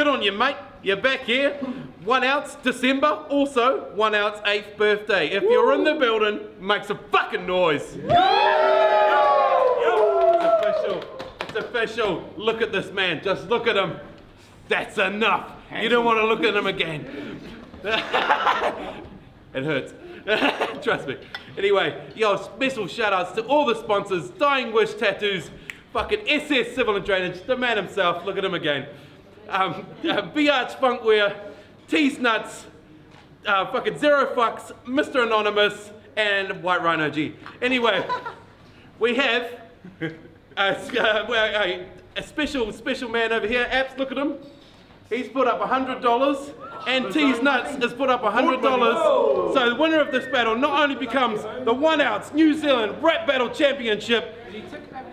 good on you, mate. You're back here. 1 ounce December, also 1 ounce 8th birthday. If you're in the building, make some fucking noise. It's official. It's official. Look at this man. Just look at him. That's enough. You don't want to look at him again. It hurts. Trust me. Anyway, yo, special shout outs to all the sponsors. Dying Wish Tattoos, fucking SS Civil and Drainage, the man himself, look at him again. B-Arch Funkwear, Tease Nuts, fucking Zero Fucks, Mr. Anonymous, and White Rhino G. Anyway, we have a special man over here. Apps, look at him. He's put up $100, and Tease Nuts has put up $100. So the winner of this battle not only becomes the 1 ounce New Zealand Rap Battle Championship,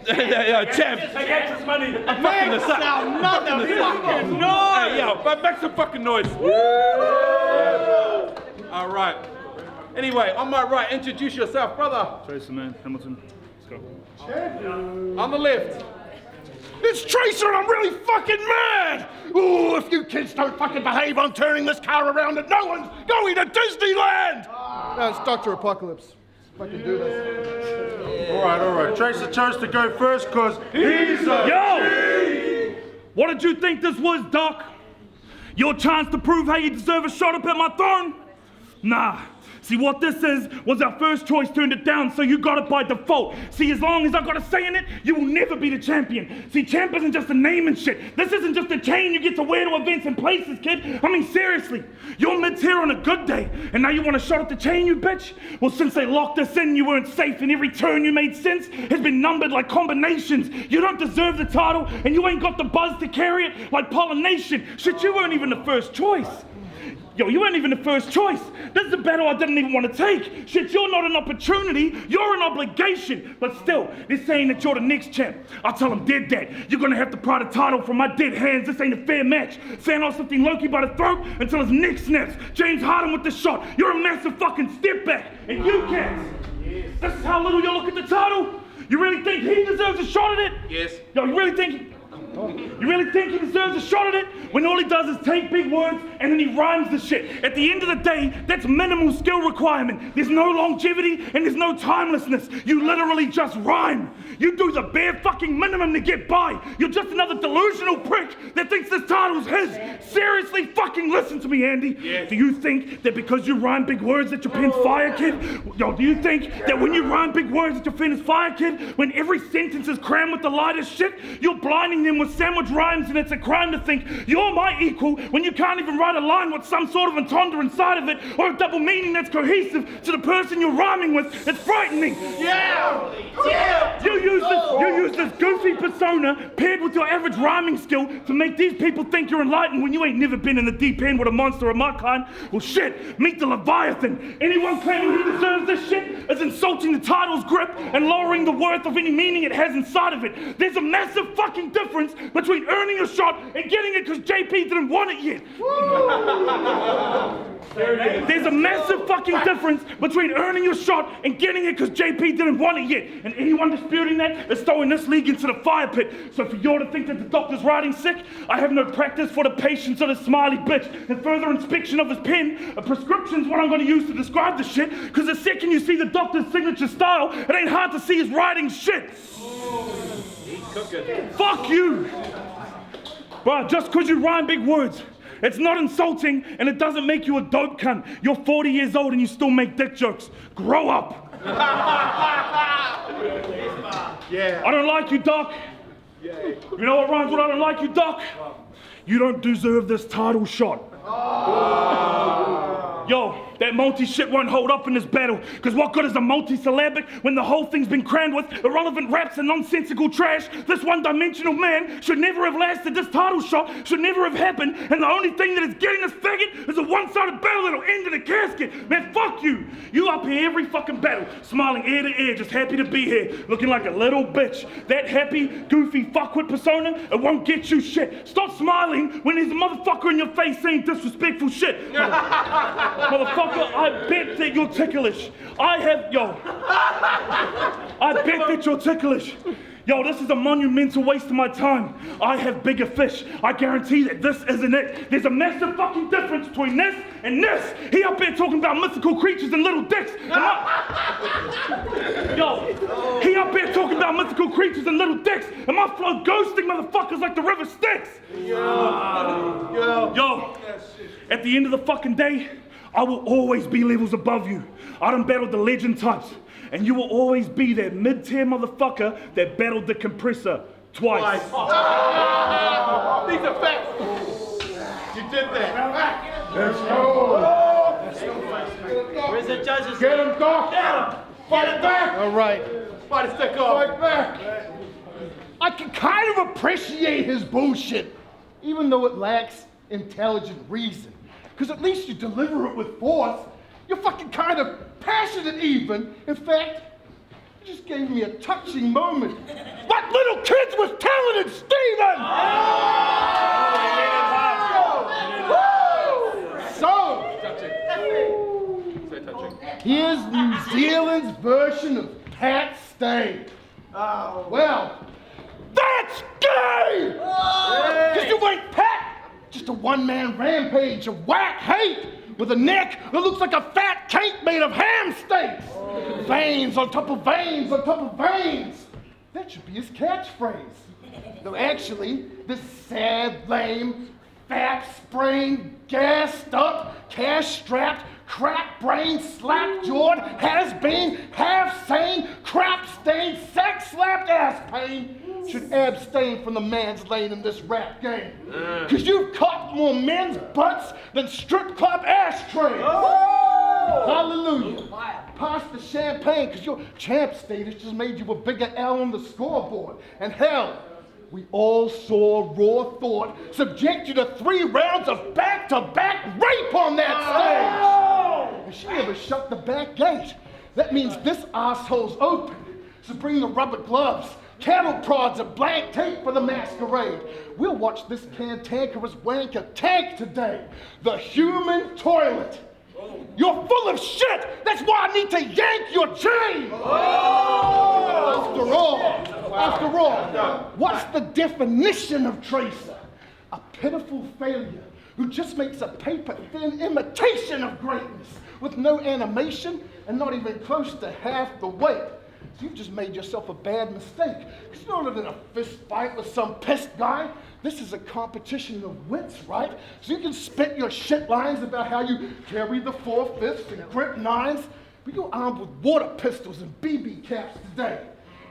champ. Take his money. I'm fucking this up. Fucking noise. Hey, yo, but make some fucking noise. All right. Anyway, on my right, introduce yourself, brother. TRASER, man. Hamilton. Let's go. On the left. It's TRASER and I'm really fucking mad! Ooh, if you kids don't fucking behave, I'm turning this car around and no one's going to Disneyland! No, it's Dr. Apocalypse. Fucking do this. All right. TRASER chose to go first because he's a Yo! What did you think this was, Doc? Your chance to prove how you deserve a shot up at my throne? Nah. See, what this is was our first choice turned it down, so you got it by default. See, as long as I got a say in it, you will never be the champion. See, champ isn't just a name and shit. This isn't just a chain you get to wear to events and places, kid. I mean, seriously. You're mid-tier on a good day, and now you want a shot at the chain, you bitch? Well, since they locked us in, you weren't safe, and every turn you made since has been numbered like combinations. You don't deserve the title, and you ain't got the buzz to carry it like pollination. Shit, you weren't even the first choice. Yo, you weren't even the first choice. This is a battle I didn't even want to take. Shit, you're not an opportunity, you're an obligation. But still, they're saying that you're the next champ. I'll tell them dead that. You're gonna have to pry the title from my dead hands. This ain't a fair match. Thanos lifting Loki by the throat until his neck snaps. James Harden with the shot. You're a massive fucking step back. And you cats, this is how little you look at the title? You really think he deserves a shot at it? Yes. Yo, you really think he deserves a shot at it? When all he does is take big words and then he rhymes the shit. At the end of the day, that's minimal skill requirement. There's no longevity and there's no timelessness. You literally just rhyme. You do the bare fucking minimum to get by. You're just another delusional prick that thinks this title's his. Seriously fucking listen to me, Andy. Yes. Do you think that because you rhyme big words that your pen's fire, kid? Yo, do you think that when you rhyme big words that your pen is fire, kid? When every sentence is crammed with the lightest shit, you're blinding them with sandwich rhymes, and it's a crime to think you're my equal when you can't even write a line with some sort of entendre inside of it or a double meaning that's cohesive to the person you're rhyming with. It's frightening. Yeah! You use this goofy persona paired with your average rhyming skill to make these people think you're enlightened when you ain't never been in the deep end with a monster of my kind. Well, shit, meet the Leviathan. Anyone claiming he deserves this shit is insulting the title's grip and lowering the worth of any meaning it has inside of it. There's a massive fucking difference between earning a shot and getting it because JP didn't want it yet. There's a massive fucking difference between earning your shot and getting it because JP didn't want it yet. And anyone disputing that is throwing this league into the fire pit. So for you to think that the doctor's writing sick, I have no practice for the patience of the smiley bitch. And further inspection of his pen, a prescription's what I'm going to use to describe the shit, because the second you see the doctor's signature style, it ain't hard to see his writing shit. Fuck you! Bruh, just because you rhyme big words, it's not insulting and it doesn't make you a dope cunt. You're 40 years old and you still make dick jokes. Grow up! yeah. I don't like you, Doc. You know what rhymes with I don't like you, Doc? You don't deserve this title shot. Yo, that multi-shit won't hold up in this battle, because what good is a multi-syllabic when the whole thing's been crammed with irrelevant raps and nonsensical trash? This one-dimensional man should never have lasted this title shot, should never have happened, and the only thing that is getting this faggot is a one-sided battle that'll end in a casket. Man, fuck you. You up here every fucking battle, smiling ear to ear, just happy to be here, looking like a little bitch. That happy, goofy fuckwit persona, it won't get you shit. Stop smiling when there's a motherfucker in your face saying disrespectful shit. Motherfucker, I bet that you're ticklish. I bet that you're ticklish. Yo, this is a monumental waste of my time. I have bigger fish. I guarantee that this isn't it. There's a massive fucking difference between this and this. He up there talking about mythical creatures and little dicks. Yo, he up there talking about mythical creatures and little dicks, and my flow ghosting motherfuckers like the river Styx. Yo, at the end of the fucking day, I will always be levels above you. I done battled the legend types, and you will always be that mid-tier motherfucker that battled the compressor twice. These are facts. You did that. Let's go. Where's the judges? Get him, Doc. Fight back. All right. Fight a stick off. Fight back. I can kind of appreciate his bullshit, even though it lacks intelligent reason. Because at least you deliver it with force. You're fucking kind of passionate even. In fact, you just gave me a touching moment. Like little kids was telling it, Steven! So touching. Here's New Zealand's version of Pat Stay. Well, that's gay! Because you ain't Pat! Just a one-man rampage of whack hate with a neck that looks like a fat cake made of ham steaks. Veins on top of veins on top of veins. That should be his catchphrase. Though actually, this sad, lame, fat-sprained, gassed-up, cash-strapped, crack-brained, slack-jawed, has-been, half-sane, crap-stained, sex-slapped ass pain should abstain from the man's lane in this rap game. Cause you've caught more men's butts than strip club ashtrays. Hallelujah. Pass the champagne, cause your champ status just made you a bigger L on the scoreboard. And hell, we all saw Raw Thought subject you to 3 rounds of back-to-back rape on that stage. And she never shut the back gate. That means this asshole's open. So bring the rubber gloves, cattle prods, and blank tape for the masquerade. We'll watch this cantankerous wanker tank today. The human toilet. You're full of shit! That's why I need to yank your chain! After all, what's the definition of Tracer? A pitiful failure who just makes a paper-thin imitation of greatness with no animation and not even close to half the weight. So you've just made yourself a bad mistake. It's not in a fist fight with some pissed guy. This is a competition of wits, right? So you can spit your shit lines about how you carry the 4/5 and grip 9s, but you're armed with water pistols and BB caps today.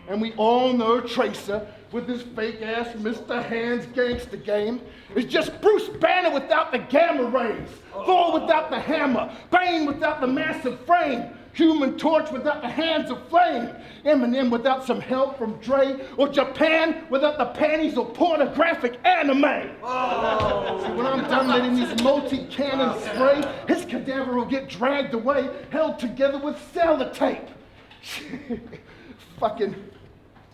And we all know Tracer, with his fake-ass Mr. Hands gangster game, is just Bruce Banner without the gamma rays, Thor without the hammer, Bane without the massive frame, Human Torch without the hands of flame, Eminem without some help from Dre, or Japan without the panties or pornographic anime. See, when I'm done letting these multi-cannons spray, his cadaver will get dragged away, held together with sellotape. Fucking,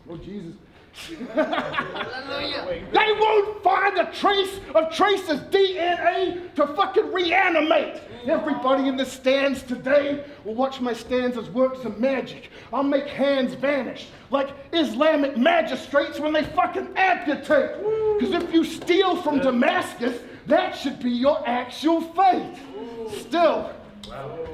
oh Jesus. They won't find a trace of Tracer's DNA to fucking reanimate. Everybody in the stands today will watch my stands as works of magic. I'll make hands vanish like Islamic magistrates when they fucking amputate. Because if you steal from Damascus, that should be your actual fate. Still,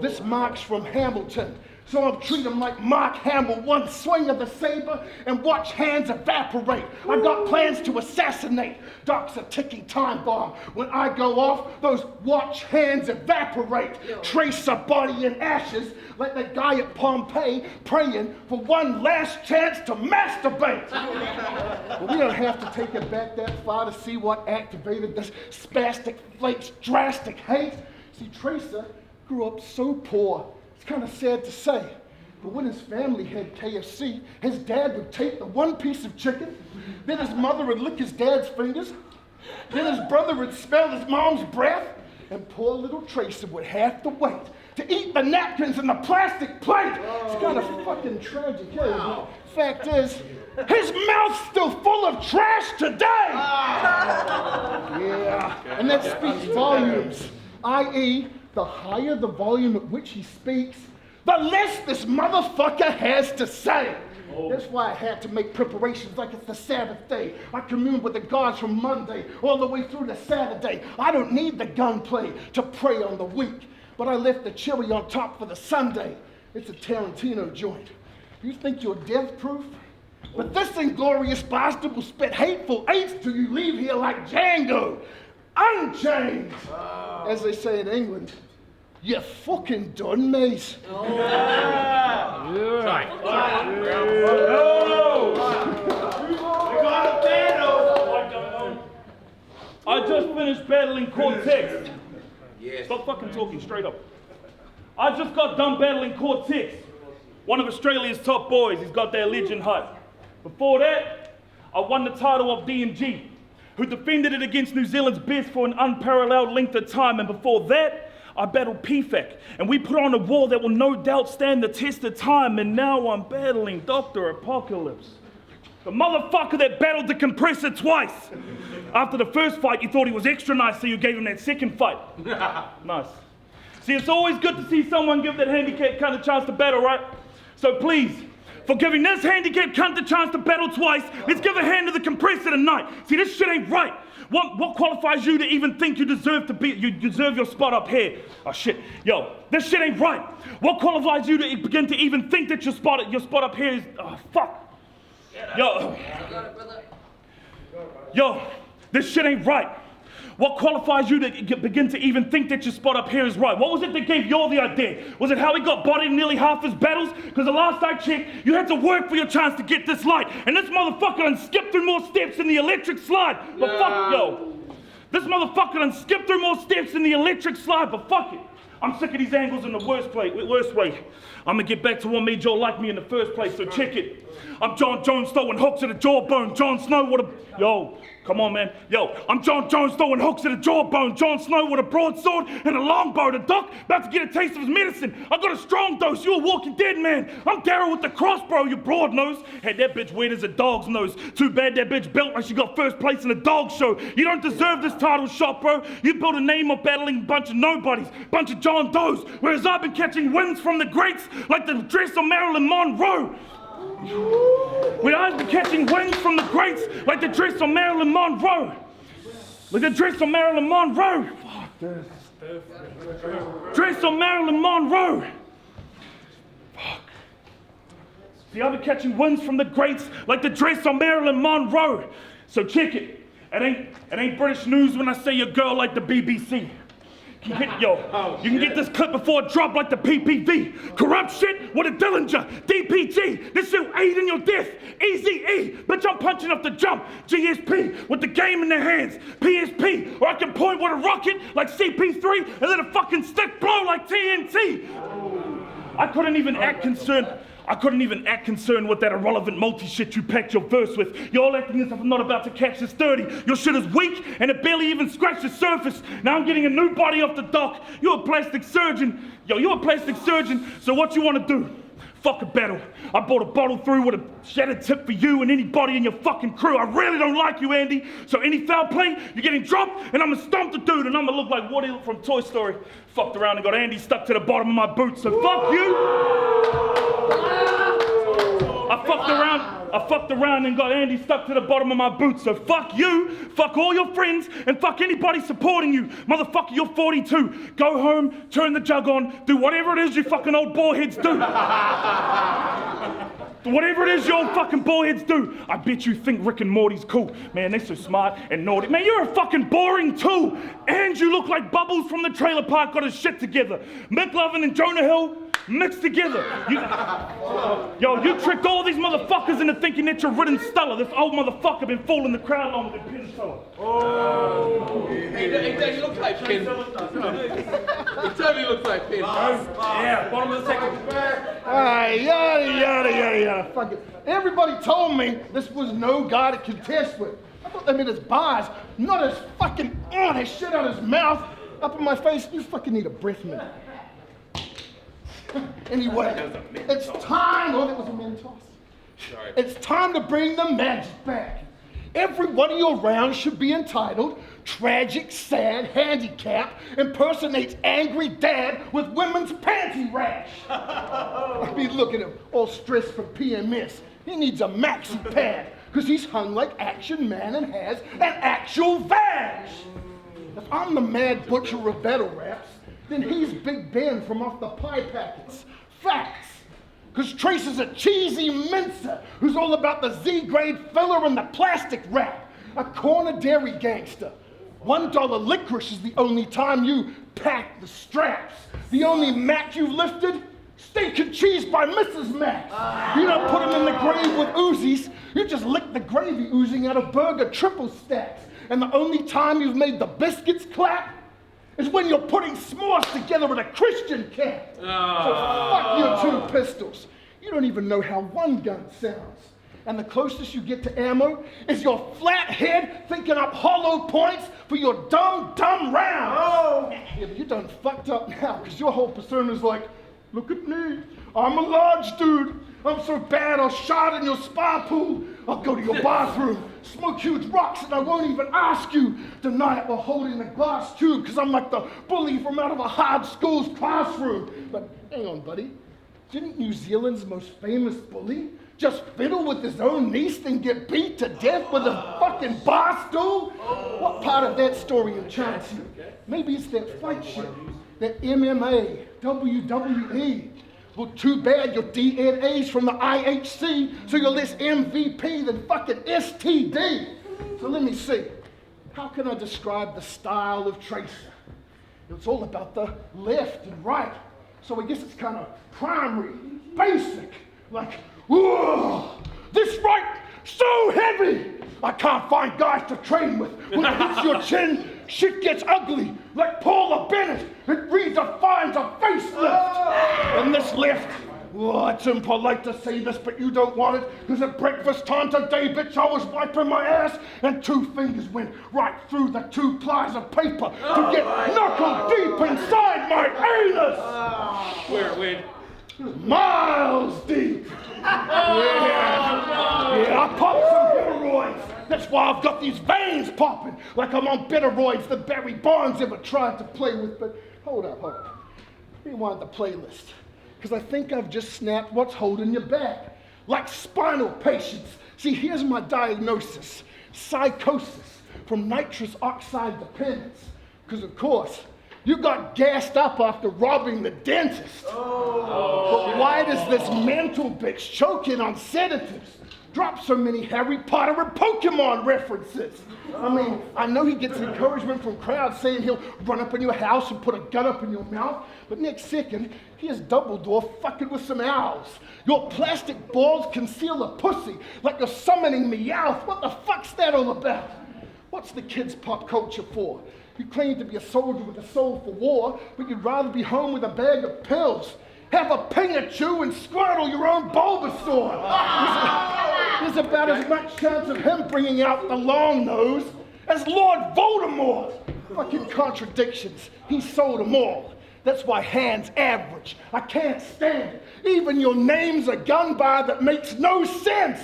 this mark's from Hamilton. So I'll treat him like Mark Hamill, one swing of the saber and watch hands evaporate. I got plans to assassinate. Doc's a ticking time bomb. When I go off, those watch hands evaporate. Trace a body in ashes like that guy at Pompeii praying for one last chance to masturbate. But we don't have to take it back that far to see what activated this spastic flake's drastic hate. See, Tracer grew up so poor. It's kind of sad to say, but when his family had KFC, his dad would take the one piece of chicken, then his mother would lick his dad's fingers, then his brother would smell his mom's breath, and poor little Tracer would have to wait to eat the napkins in the plastic plate. It's kind of fucking tragic, hey? But fact is, his mouth's still full of trash today! Yeah, and that speaks volumes, i.e., the higher the volume at which he speaks, the less this motherfucker has to say. That's why I had to make preparations like it's the Sabbath day. I commune with the gods from Monday all the way through to Saturday. I don't need the gunplay to prey on the weak, but I left the cherry on top for the Sunday. It's a Tarantino joint. You think you're death-proof? But this inglorious bastard will spit hateful eights till you leave here like Django, unchained. As they say in England, you fucking done, mate. I just finished battling Cortex. Stop fucking talking, straight up. I just got done battling Cortex, one of Australia's top boys. He's got that legend hype. Before that, I won the title of D&G, who defended it against New Zealand's best for an unparalleled length of time. And before that, I battled PFAC, and we put on a war that will no doubt stand the test of time. And now I'm battling Dr. Apocalypse, the motherfucker that battled the compressor twice. After the first fight, you thought he was extra nice, so you gave him that second fight. Nice. See, it's always good to see someone give that handicapped cunt a chance to battle, right? So please, for giving this handicapped cunt a chance to battle twice, let's give a hand to the compressor tonight. See, this shit ain't right. What qualifies you to even think you deserve your spot up here? Oh shit, yo, this shit ain't right. What qualifies you to begin to even think that your spot up here is, oh fuck. Yo, this shit ain't right. What qualifies you to begin to even think that your spot up here is right? What was it that gave you all the idea? Was it how he got bodied in nearly half his battles? Because the last I checked, you had to work for your chance to get this light. And this motherfucker done skipped through more steps in the electric slide. But fuck, yo. This motherfucker done skipped through more steps in the electric slide, but fuck it. I'm sick of these angles in the worst way. I'm gonna get back to what made y'all like me in the first place, so check it. I'm John Jones throwing hooks at the jawbone. Jon Snow with a... Yo, come on, man. Yo, I'm John Jones throwing hooks at the jawbone. Jon Snow with a broadsword and a longbow. The doc about to get a taste of his medicine. I got a strong dose. You a walking dead man. I'm Daryl with the crossbow, you broad nose. Had that bitch weird as a dog's nose. Too bad that bitch built like she got first place in a dog show. You don't deserve this title shot, bro. You built a name of battling a bunch of nobodies, bunch of John Does, whereas I've been catching wins from the greats like the dress of Marilyn Monroe. Where I've been catching wins from the greats like the dress of Marilyn Monroe. Like the dress of Marilyn Monroe. Fuck this. Dress of Marilyn Monroe. Fuck. See, I've been catching wins from the greats like the dress of Marilyn Monroe. So check it. It ain't British news when I say your girl like the BBC. You can get this clip before it drop like the PPV. Corrupt shit with a Dillinger. DPG, this shit aiding your death. Easy-E, bitch, I'm punching up the jump. GSP, with the game in their hands. PSP, or I can point with a rocket like CP3 and let a fucking stick blow like TNT. I couldn't even act concerned with that irrelevant multi-shit you packed your verse with. You're all acting as if I'm not about to catch this 30. Your shit is weak, and it barely even scratched the surface. Now I'm getting a new body off the dock. You're a plastic surgeon. Yo, you're a plastic surgeon, so what you want to do? Fuck a battle. I bought a bottle through with a shattered tip for you and anybody in your fucking crew. I really don't like you, Andy. So any foul play, you're getting dropped, and I'm gonna stomp the dude, and I'm gonna look like Woody from Toy Story. Fucked around and got Andy stuck to the bottom of my boot, so fuck you. I fucked around and got Andy stuck to the bottom of my boot, so fuck you, fuck all your friends, and fuck anybody supporting you. Motherfucker, you're 42. Go home, turn the jug on, do whatever it is you fucking old boreheads do. Whatever it is you old fucking boreheads do. I bet you think Rick and Morty's cool. Man, they're so smart and naughty. Man, you're a fucking boring tool. And you look like Bubbles from the trailer park got his shit together. McLovin and Jonah Hill mixed together. You tricked all these motherfuckers into thinking that you're Ridden Stella. This old motherfucker been fooling the crowd longer than Penn Teller. Oh. He looks like Penn. He totally looks like Penn. Yeah, bottom of the second. Yada. Fuck it. Everybody told me this was no guy to contest with. I thought they meant his bars, not his fucking his shit out his mouth, up in my face. You fucking need a breath mint. Anyway, it's time. Oh, that was a Mentos. Sorry. It's time to bring the magic back. Every one of your rounds should be entitled Tragic, Sad, Handicap Impersonates Angry Dad with Women's Panty Rash. I mean, look at him, all stressed from PMS. He needs a maxi pad, because he's hung like Action Man and has an actual vag. If I'm the Mad Butcher of battle raps, then he's Big Ben from off the pie packets. Facts. Because Tracer's a cheesy mincer who's all about the Z-grade filler and the plastic wrap. A corner dairy gangster. $1 licorice is the only time you pack the straps. The only Mac you've lifted? Steak and cheese by Mrs. Max. You don't put him in the grave with Uzis, you just lick the gravy oozing out of burger triple stacks. And the only time you've made the biscuits clap is when you're putting s'mores together at a Christian camp. So fuck your 2 pistols. You don't even know how one gun sounds. And the closest you get to ammo is your flat head thinking up hollow points for your dumb rounds. Yeah, but you done fucked up now, because your whole persona is like, look at me, I'm a large dude. I'm so bad I'll shot in your spa pool. I'll go to your bathroom, smoke huge rocks, and I won't even ask you. Deny it while holding the glass tube, because I'm like the bully from out of a hard school's classroom. But hang on, buddy. Didn't New Zealand's most famous bully just fiddle with his own niece and get beat to death with a fucking bar stool? What part of that story enchants you? Maybe it's that fight shit, that MMA, WWE. Well, too bad your DNA's from the IHC, so you're less MVP than fucking STD. So let me see. How can I describe the style of Tracer? It's all about the left and right. So I guess it's kind of primary, basic, like, whoa, this right, so heavy. I can't find guys to train with. When it hits your chin, shit gets ugly. Like Paula Bennett, it redefines a facelift. And this left, oh, it's impolite to say this, but you don't want it, because at breakfast time today, bitch, I was wiping my ass, and 2 fingers went right through the 2 plies of paper to get knuckle deep inside my anus. Where it went. Miles deep. Yeah, I popped some hemorrhoids. That's why I've got these veins popping, like I'm on bitteroids that Barry Bonds ever tried to play with. But hold up. Rewind the playlist, because I think I've just snapped what's holding you back. Like spinal patients. See, here's my diagnosis. Psychosis from nitrous oxide dependence. Because of course, you got gassed up after robbing the dentist. But why does this mental bitch choking on sedatives drop so many Harry Potter and Pokemon references? I mean, I know he gets encouragement from crowds saying he'll run up in your house and put a gun up in your mouth, but next second, here's Dumbledore fucking with some owls. Your plastic balls conceal a pussy like you're summoning Meowth. What the fuck's that all about? What's the kids' pop culture for? You claim to be a soldier with a soul for war, but you'd rather be home with a bag of pills. Have a Pikachu and squirtle your own Bulbasaur. There's about as much chance of him bringing out the long nose as Lord Voldemort. Fucking contradictions. He sold them all. That's why Hand's average. I can't stand it. Even your name's a gun bar that makes no sense.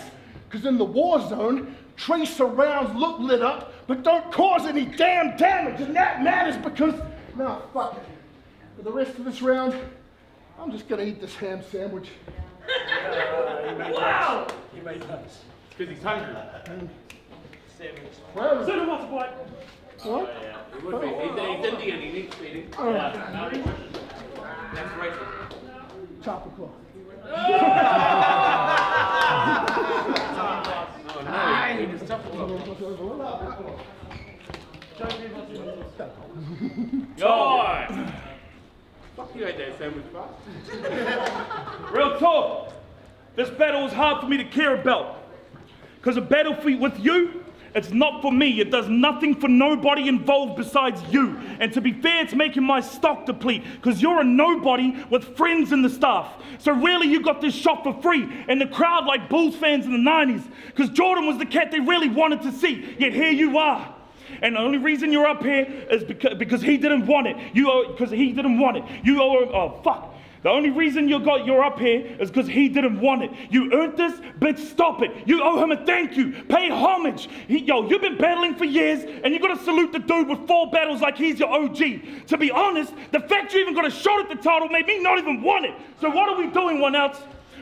Because in the war zone, Tracer rounds look lit up, but don't cause any damn damage, and that matters because, no, fuck it. For the rest of this round, I'm just gonna eat this ham sandwich. Wow! He made sense. It's because he's hungry. Well, So what's the point? what? He would be. He's Indian, he needs feeding. That's racist. Chopper claw. Oh no, he just tough Yo! Fuck you ate that sandwich fast. Real talk. This battle is hard for me to care about. Because a battlefield with you, it's not for me. It does nothing for nobody involved besides you. And to be fair, it's making my stock deplete. Because you're a nobody with friends in the staff. So really, you got this shot for free. And the crowd like Bulls fans in the 90s. Because Jordan was the cat they really wanted to see. Yet here you are. And the only reason you're up here is because he didn't want it. Because he didn't want it. You owe him, oh fuck. The only reason you're up here is because he didn't want it. You earned this, bitch, stop it. You owe him a thank you. Pay homage. You've been battling for years, and you gotta salute the dude with 4 battles like he's your OG. To be honest, the fact you even got a shot at the title made me not even want it. So what are we doing, one outs?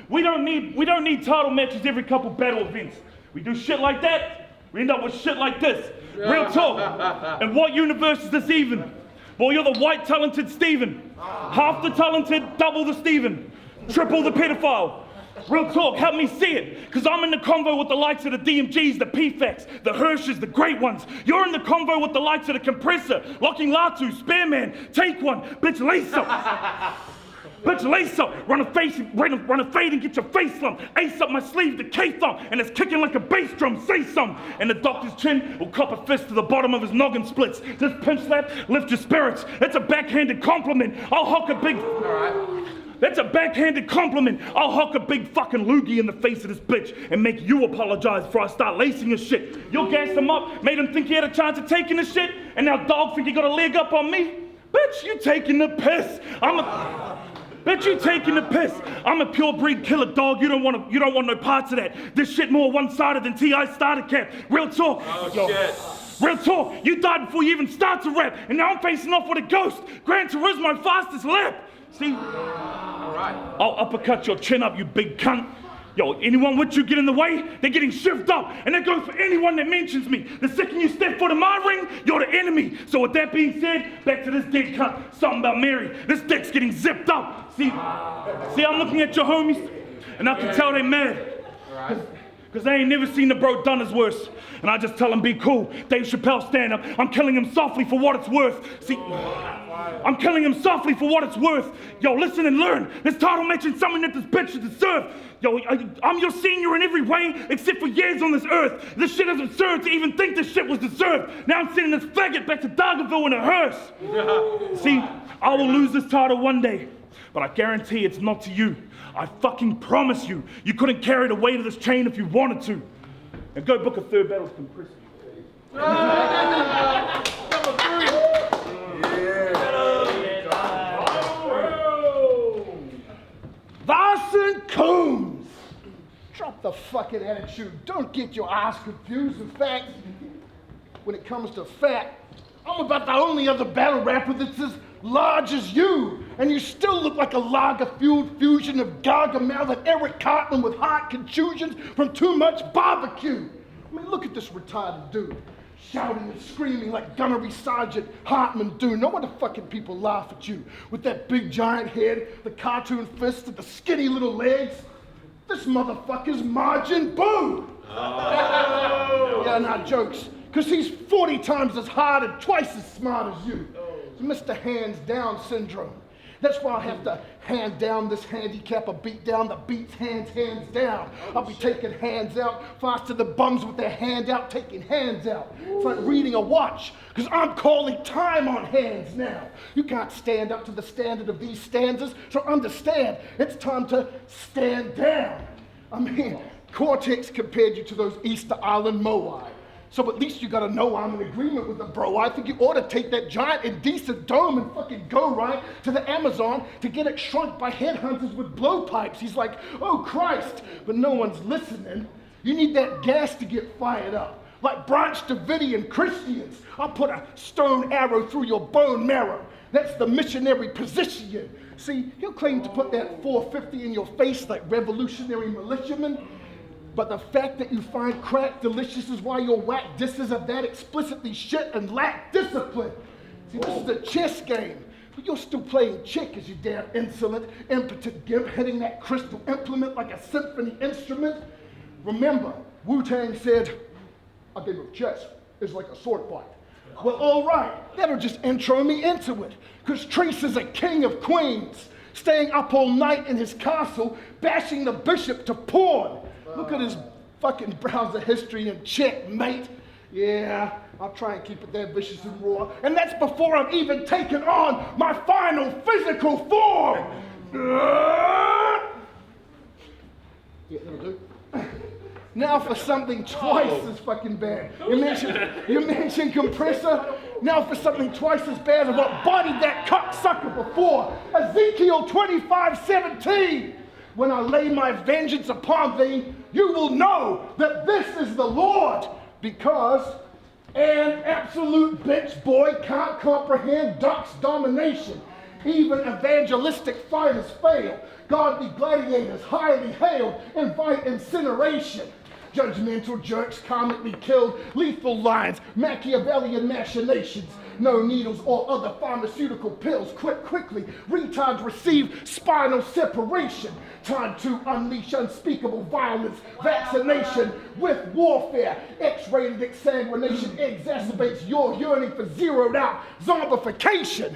We don't need title matches every couple battle events. We do shit like that, we end up with shit like this. Real talk. And what universe is this even? Boy, you're the white talented Steven. Half the talented, double the Steven. Triple the pedophile. Real talk, help me see it. Cause I'm in the convo with the likes of the DMGs, the PFACs, the Hirsches, the great ones. You're in the convo with the likes of the Compressor, Locking Latu, Spearman, Take One, bitch lace up. Bitch lace up, run a fade and get your face slumped. Ace up my sleeve, the K-thump, and it's kicking like a bass drum, say something. And the doctor's chin will cop a fist to the bottom of his noggin splits. This pinch slap, lift your spirits. It's a backhanded compliment. I'll hock a big... All right. That's a backhanded compliment. I'll hock a big fucking loogie in the face of this bitch and make you apologize before I start lacing his shit. You'll gas him up, made him think he had a chance of taking his shit, and now dog think he got a leg up on me? Bitch, you taking the piss. Bitch, you taking the piss. I'm a pure breed killer, dog. You don't want no parts of that. This shit more one-sided than T.I.'s starter cap. Real talk. Oh, yo, shit. Real talk. You died before you even start to rap, and now I'm facing off with a ghost. Gran Turismo fastest lap. See? All right. I'll uppercut your chin up, you big cunt. Yo, anyone with you get in the way, they're getting shifted up, and that goes for anyone that mentions me. The second you step foot in my ring, you're the enemy. So with that being said, back to this dead cunt. Something about Mary. This dick's getting zipped up. See, I'm looking at your homies, and I can tell they mad. Because they ain't never seen the bro done his worst. And I just tell them, be cool. Dave Chappelle stand up. I'm killing him softly for what it's worth. See, I'm killing him softly for what it's worth. Yo, listen and learn. This title mentions something that this bitch should deserve. Yo, I'm your senior in every way except for years on this earth. This shit is absurd to even think this shit was deserved. Now I'm sending this faggot back to Dargaville in a hearse. See, I will lose this title one day, but I guarantee it's not to you. I fucking promise you, you couldn't carry the weight of this chain if you wanted to. And go book a third battle's Compressor. Varson Combs! Drop the fucking attitude. Don't get your ass confused. In fact, when it comes to fat, I'm about the only other battle rapper that's as large as you. And you still look like a lager-fueled fusion of Gargamel and Eric Cartman with heart contusions from too much barbecue. I mean, look at this retarded dude. Shouting and screaming like Gunnery Sergeant Hartman do. No wonder fucking people laugh at you. With that big giant head, the cartoon fists, and the skinny little legs. This motherfucker's Margin Boo! Oh. Yeah, not jokes. Because he's 40 times as hard and twice as smart as you. It's Mr. Hands Down syndrome. That's why I have to hand down this handicap, or beat down the beats hands down. I'll be taking hands out faster than bums with their hand out, taking hands out. It's like reading a watch, because I'm calling time on hands now. You can't stand up to the standard of these stanzas, so understand, it's time to stand down. I mean, Cortex compared you to those Easter Island Moai. So at least you gotta know I'm in agreement with the bro. I think you ought to take that giant indecent dome and fucking go right to the Amazon to get it shrunk by headhunters with blowpipes. He's like, oh Christ, but no one's listening. You need that gas to get fired up. Like Branch Davidian Christians. I'll put a stone arrow through your bone marrow. That's the missionary position. See, he'll claim to put that 450 in your face like revolutionary militiamen. But the fact that you find crack delicious is why your whack disses are that explicitly shit and lack discipline. See, this is a chess game, but you're still playing chick as you damn insolent, impotent gimp hitting that crystal implement like a symphony instrument. Remember, Wu-Tang said, a game of chess is like a sword fight. Well, all right, that'll just intro me into it, because TRASER's a king of queens, staying up all night in his castle, bashing the bishop to porn. Look at his fucking browser history and checkmate. Yeah, I'll try and keep it that vicious and raw. And that's before I've even taken on my final physical form. Yeah, that'll do. Now for something twice as fucking bad. You mentioned Compressor. Now for something twice as bad as what bodied that cocksucker before. Ezekiel 25:17. When I lay my vengeance upon thee, you will know that this is the Lord, because an absolute bitch boy can't comprehend Duck's domination. Even evangelistic fighters fail. Godly gladiators, highly hailed, invite incineration. Judgmental jerks comically killed, lethal lines, Machiavellian machinations. No needles or other pharmaceutical pills. Quit quickly. Retards receive spinal separation. Time to unleash unspeakable violence. Vaccination with warfare. X-rated exsanguination exacerbates your yearning for zeroed out zombification.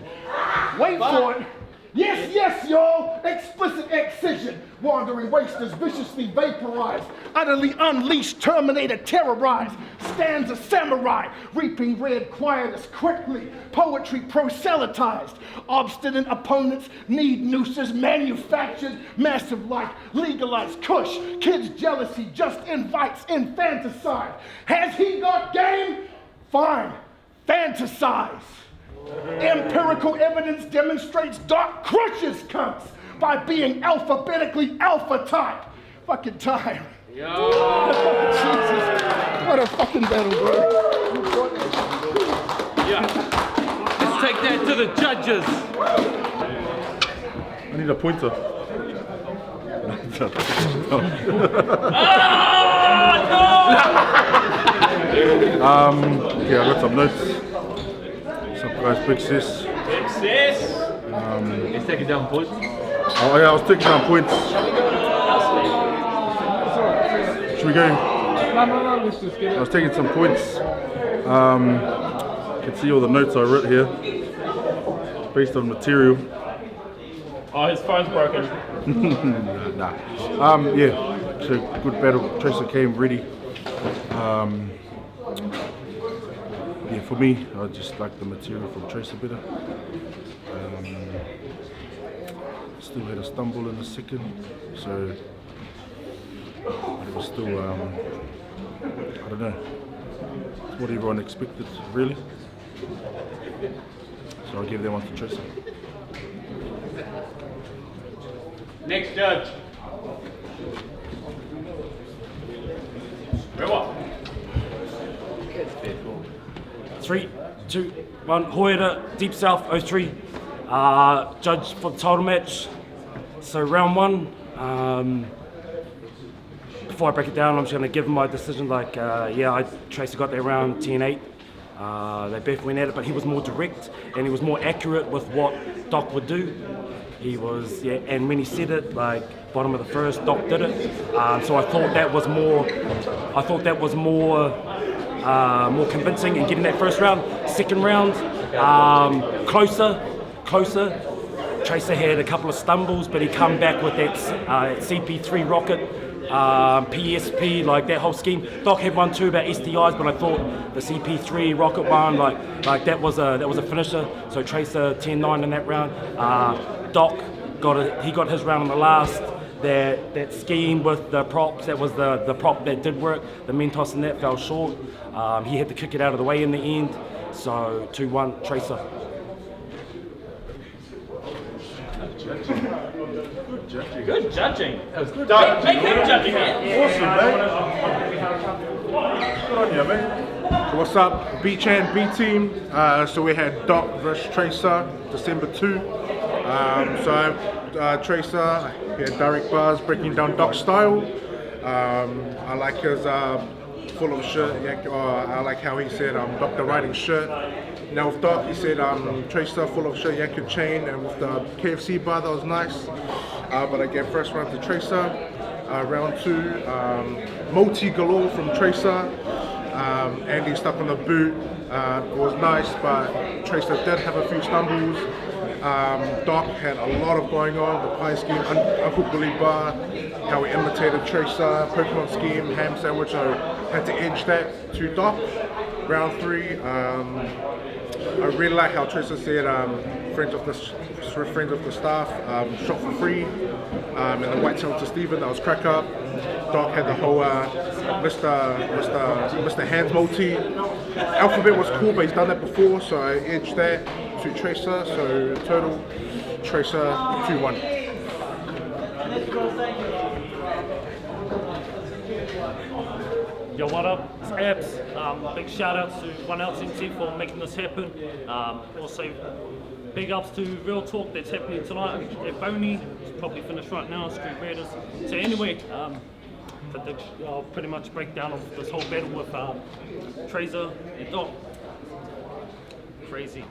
Wait for it. Yes, yes, y'all. Explicit excision. Wandering wasters viciously vaporized. Utterly unleashed Terminator terrorized. Stands a samurai. Reaping red quietus quickly. Poetry proselytized. Obstinate opponents need nooses manufactured. Massive life. Legalized kush. Kids' jealousy just invites infanticide. Has he got game? Fine. Fantasize. Empirical evidence demonstrates Doc crushes cunts by being alphabetically alpha type. Fucking time. Yo. Jesus. What a fucking battle, bro. Yeah. Let's take that to the judges. I need a pointer. Yeah, I got some notes. Some guys, big sis. Big sis. He's taking down points. Oh yeah, I was taking down points. Should we go? No, let's just get I was taking some points. You can see all the notes I wrote here. Based on material. Oh, his phone's broken. Nah. Yeah, it's a good battle. Tracer came ready. Yeah, for me, I just like the material from Tracer better. Still had a stumble in the second, so it was still, I don't know, it's what everyone expected, really. So I'll give that one to Tracer. Next judge. Go up. 3, 2, 1. Hoyota, Deep South 03. Judge for the title match. So round 1. Before I break it down, I'm just going to give my decision. Tracer got there around 10-8. They both went at it, but he was more direct and he was more accurate with what Doc would do. He was, and when he said it, like bottom of the first, Doc did it. So I thought that was more convincing in getting that first round. Second round, closer. Tracer had a couple of stumbles, but he come back with that CP3 rocket, PSP, like that whole scheme. Doc had one too about STIs, but I thought the CP3 rocket one, like that was a finisher. So Tracer 10-9 in that round. Doc got his round on the last. That scheme with the props, that was the prop that did work. The Mentos and that fell short. He had to kick it out of the way in the end. So 2-1 Tracer. Good judging. That was good. Make him judging, man. Awesome, mate. Good on you, man. So what's up, B-Chan, B-Team. So we had Doc versus Tracer, December 2. Tracer, he had direct bars breaking down Doc's style. I like his full of shirt. I like how he said Dr. Riding shirt. Now with Doc, he said Tracer full of shirt, yank your chain, and with the KFC bar, that was nice. But I gave first round to Tracer. Round 2, multi galore from Tracer. Andy stuck on the boot. It was nice, but Tracer did have a few stumbles. Doc had a lot of going on, the pie scheme, Uncle Billy bar, how he imitated Tracer, Pokemon scheme, ham sandwich. I had to edge that to Doc. Round 3, I really like how Tracer said friends of the staff, shot for free, and the white tail to Steven, that was crack up. Doc had the whole Mr. Hands multi. Alphabet was cool, but he's done that before, so I edged that to Tracer. So total Tracer 2-1. Yo, what up? It's Abs. Big shout out to 1LCT for making this happen. Also, big ups to Real Talk that's happening tonight at Boney. It's probably finished right now, Street Raiders. So anyway, I'll pretty much break down of this whole battle with TRASER and Doc. Crazy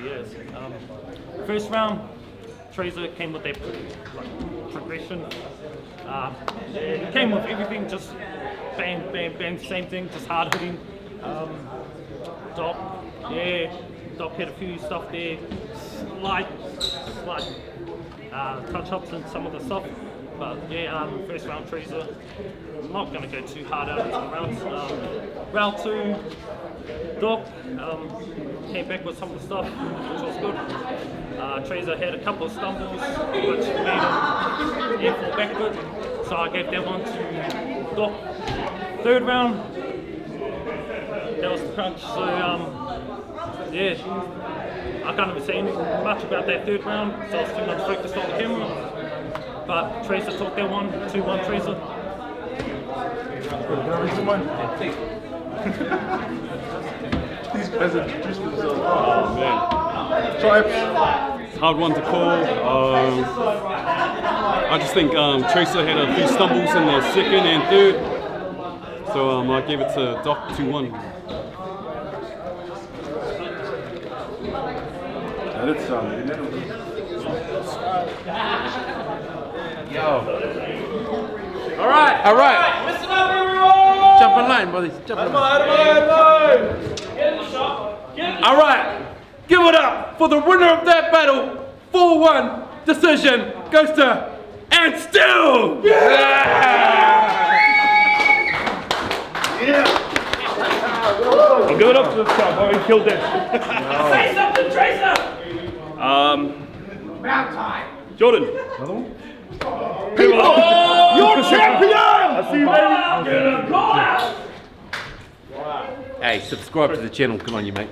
yes. First round, TRASER came with that progression. It came with everything, just bang, bang, bang, same thing, just hard hitting. Doc had a few stuff there, slight touch ups and some of the stuff. But first round TRASER. I'm not going to go too hard out into the rounds. Round 2, Doc came back with some of the stuff, which was good. TRASER had a couple of stumbles, which made him fall backward. So I gave that one to Doc. Third round, that was the crunch. So I can't even say much about that third round, so I was too much focused on the camera. But TRASER took that one, 2-1 TRASER. Can I read someone? These guys are introduced themselves. Oh man. Tribes. It's a hard one to call. I just think TRASER had a few stumbles in the second and third. So I gave it to Doc 2-1. That's All right. Listen up, everyone! Jump in line, brothers. Jump in line. Get in the shot. Get in the All right. Give it up for the winner of that battle. 4-1 decision goes to And Still. I'll give it up to this guy, he killed it. Say something, TRASER! Jordan. You're champion! I see you, baby. Hey, subscribe to the channel. Come on, you mate.